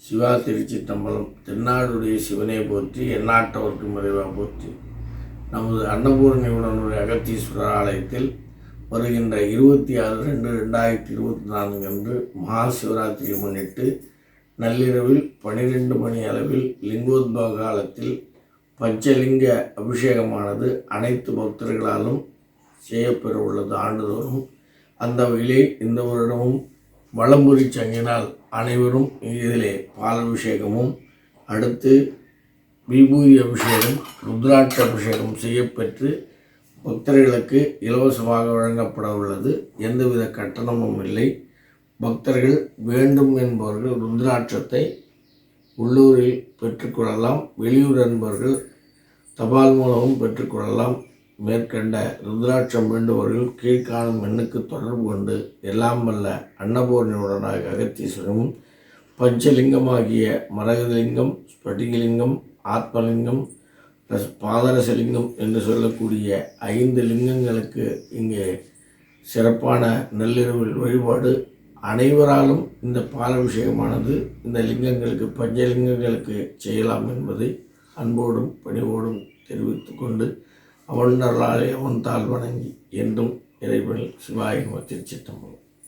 சிவா திருச்சிற்றம்பலம். தென்னாடுடைய சிவனை போற்றி, எந்நாட்டவர்க்கு மறைவா போற்றி. நமது அன்னபூரணி உடனுடைய அகத்தீஸ்வரர் ஆலயத்தில் வருகின்ற 26/2/2024 அன்று மகா சிவராத்திரியை முன்னிட்டு நள்ளிரவில் 12 மணி அளவில் லிங்கோத்பவ காலத்தில் பஞ்சலிங்க அபிஷேகமானது அனைத்து பக்தர்களாலும் செய்யப்பெற உள்ளது ஆண்டுதோறும். அந்த வகையிலே இந்த வருடமும் வலம்புரி சங்கினால் அனைவரும் இதிலே பாலபிஷேகமும், அடுத்து விபூதி அபிஷேகம், ருத்ராட்ச அபிஷேகம் செய்யப்பெற்று பக்தர்களுக்கு இலவசமாக வழங்கப்பட உள்ளது. எந்தவித கட்டணமும் இல்லை. பக்தர்கள் வேண்டும் என்பவர்கள் ருத்ராட்சத்தை உள்ளூரில் பெற்றுக்கொள்ளலாம். வெளியூர் என்பவர்கள் தபால் மூலமும் பெற்றுக்கொள்ளலாம். மேற்கண்ட ருத்ராட்சம் வேண்டுபவர்கள் கீழ்காணும் எண்ணுக்கு தொடர்பு கொண்டு எல்லாம் வல்ல அன்னபூரணியுடனாக அகத்தீஸ்வரமும் பஞ்சலிங்கமாகிய மரகதலிங்கம், ஸ்படிகலிங்கம், ஆத்மலிங்கம், பாதரசலிங்கம் என்று சொல்லக்கூடிய 5 லிங்கங்களுக்கு இங்கே சிறப்பான நள்ளிரவில் வழிபாடு. அனைவராலும் இந்த பாலபிஷேகமானது இந்த லிங்கங்களுக்கு, பஞ்சலிங்கங்களுக்கு செய்யலாம் என்பதை அன்போடும் பணிவோடும் தெரிவித்து கொண்டு அவன் அருளாலே அவன் தாழ் வணங்கி என்றும் இறைவன் சிவாய திருச்சிற்றம்பலம்.